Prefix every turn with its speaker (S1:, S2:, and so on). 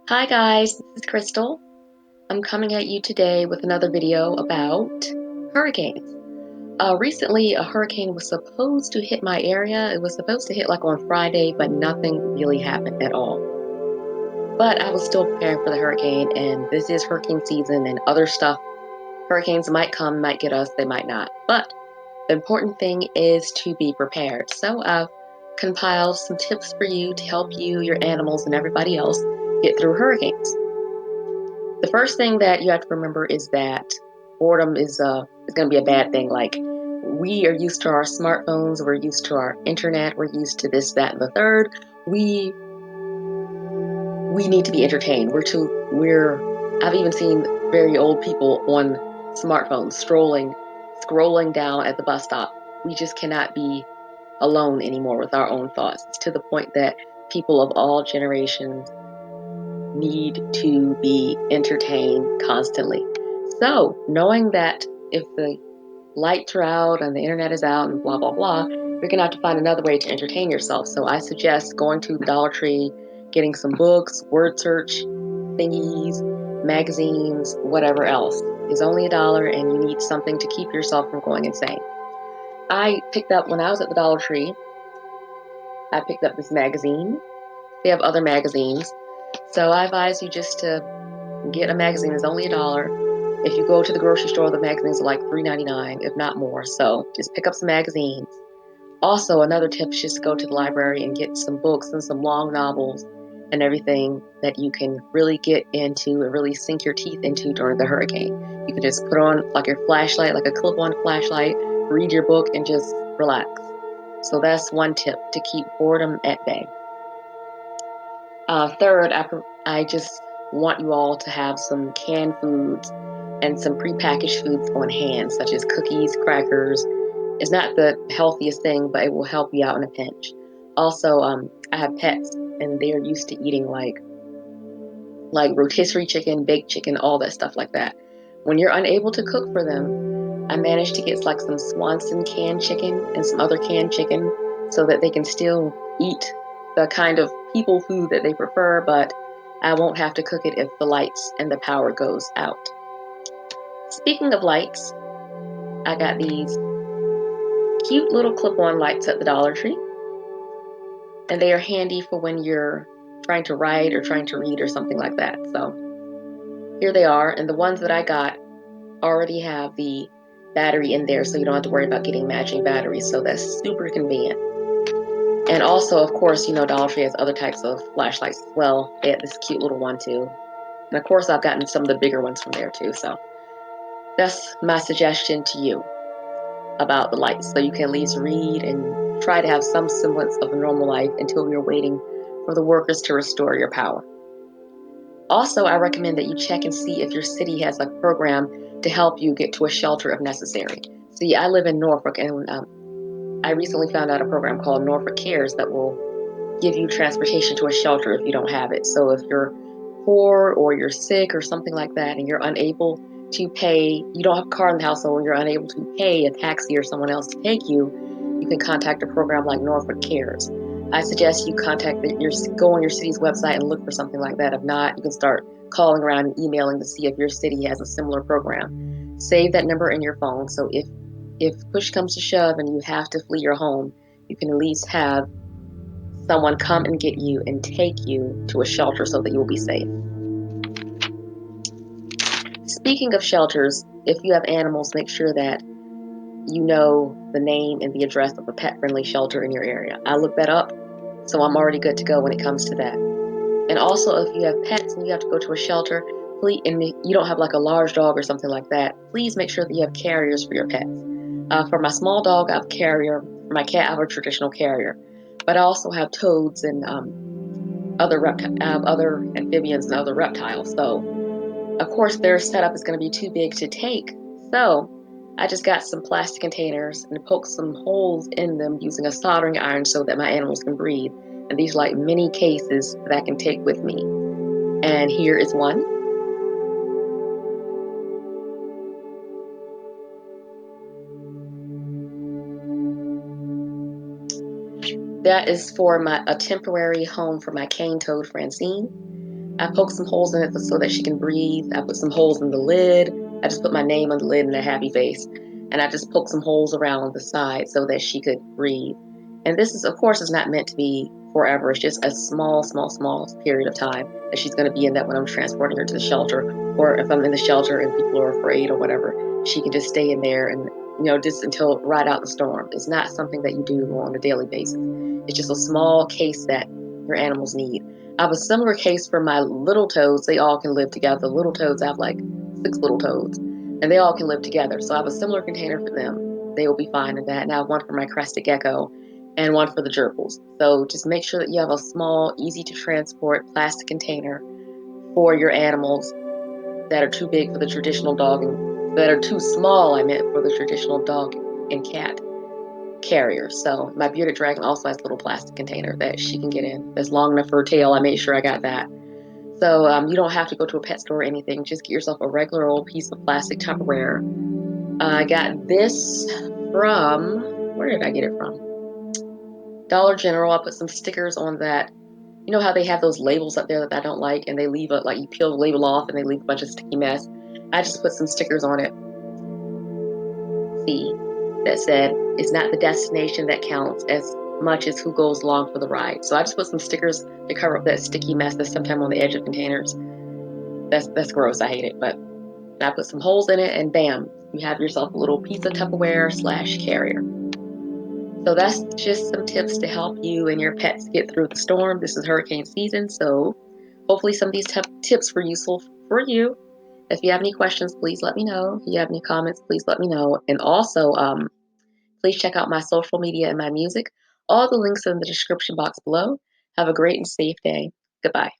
S1: Hi guys, this is Crystal. I'm coming at you today with another video about hurricanes. Recently, a hurricane was supposed to hit my area. It was supposed to hit like on Friday, but nothing really happened at all. But I was still preparing for the hurricane, and this is hurricane season and other stuff. Hurricanes might come, might get us, they might not. But the important thing is to be prepared. So I've compiled some tips for you to help you, your animals, and everybody else get through hurricanes. The first thing that you have to remember is that boredom is going to be a bad thing. Like, we are used to our smartphones, we're used to our internet, we're used to this, that, and the third. We need to be entertained. I've even seen very old people on smartphones scrolling down at the bus stop. We just cannot be alone anymore with our own thoughts. It's to the point that people of all generations need to be entertained constantly. So, knowing that if the lights are out and the internet is out and blah, blah, blah, you're going to have to find another way to entertain yourself. So, I suggest going to the Dollar Tree, getting some books, word search thingies, magazines, whatever else. It's only $1 and you need something to keep yourself from going insane. When I was at the Dollar Tree, I picked up this magazine. They have other magazines. So, I advise you just to get a magazine. It's only $1. If you go to the grocery store, the magazines are like $3.99, if not more. So just pick up some magazines. Also, another tip is just go to the library and get some books and some long novels and everything that you can really get into and really sink your teeth into during the hurricane. You can just put on like your flashlight, like a clip-on flashlight, read your book, and just relax. So that's one tip to keep boredom at bay. Third, I just want you all to have some canned foods and some prepackaged foods on hand, such as cookies, crackers. It's not the healthiest thing, but it will help you out in a pinch. Also, I have pets, and they are used to eating like rotisserie chicken, baked chicken, all that stuff like that. When you're unable to cook for them, I managed to get like some Swanson canned chicken and some other canned chicken so that they can still eat the kind of people food that they prefer, but I won't have to cook it if the lights and the power goes out. Speaking of lights, I got these cute little clip-on lights at the Dollar Tree, and they are handy for when you're trying to write or trying to read or something like that. So here they are, and the ones that I got already have the battery in there, so you don't have to worry about getting matching batteries. So that's super convenient. And also, of course, Dollar Tree has other types of flashlights as well. They had this cute little one too. And of course, I've gotten some of the bigger ones from there too. So that's my suggestion to you about the lights. So you can at least read and try to have some semblance of a normal life until you're waiting for the workers to restore your power. Also, I recommend that you check and see if your city has a program to help you get to a shelter if necessary. See, I live in Norfolk, and I recently found out a program called Norfolk Cares that will give you transportation to a shelter if you don't have it. So if you're poor or you're sick or something like that, and you're unable to pay, you don't have a car in the household, and you're unable to pay a taxi or someone else to take you, you can contact a program like Norfolk Cares. I suggest you go on your city's website and look for something like that. If not, you can start calling around and emailing to see if your city has a similar program. Save that number in your phone, so if push comes to shove and you have to flee your home, you can at least have someone come and get you and take you to a shelter so that you will be safe. Speaking of shelters, if you have animals, make sure that you know the name and the address of a pet-friendly shelter in your area. I looked that up, so I'm already good to go when it comes to that. And also, if you have pets and you have to go to a shelter, and you don't have like a large dog or something like that, please make sure that you have carriers for your pets. For my small dog, I have a carrier. For my cat, I have a traditional carrier. But I also have toads and other amphibians and other reptiles. So, of course, their setup is going to be too big to take. So, I just got some plastic containers and poked some holes in them using a soldering iron so that my animals can breathe. And these like mini cases that I can take with me. And here is one. That is for a temporary home for my cane toad Francine. I poked some holes in it so that she can breathe. I put some holes in the lid. I just put my name on the lid and a happy face. And I just poked some holes around the side so that she could breathe. And this is, of course, is not meant to be forever. It's just a small period of time that she's going to be in that when I'm transporting her to the shelter, or if I'm in the shelter and people are afraid or whatever, she can just stay in there and, just until ride out the storm. It's not something that you do on a daily basis. It's just a small case that your animals need. I have a similar case for my little toads. They all can live together. Little toads, I have like 6 little toads, and they all can live together. So I have a similar container for them. They will be fine in that. And I have one for my crested gecko and one for the gerbils. So just make sure that you have a small, easy to transport plastic container for your animals that are too big for the traditional dog and that are too small, I meant, for the traditional dog and cat carrier. So my bearded dragon also has a little plastic container that she can get in. That's long enough for her tail. I made sure I got that. So you don't have to go to a pet store or anything. Just get yourself a regular old piece of plastic Tupperware. I got this from, where did I get it from? Dollar General. I put some stickers on that. You know how they have those labels up there that I don't like, and they leave a, like, you peel the label off and they leave a bunch of sticky mess. I just put some stickers on it. See, that said, it's not the destination that counts as much as who goes along for the ride. So I just put some stickers to cover up that sticky mess that's sometimes on the edge of containers. That's gross. I hate it. But I put some holes in it, and bam, you have yourself a little piece of Tupperware slash carrier. So that's just some tips to help you and your pets get through the storm. This is hurricane season, so hopefully some of these tips were useful for you. If you have any questions, please let me know. If you have any comments, please let me know. And also, please check out my social media and my music. All the links are in the description box below. Have a great and safe day. Goodbye.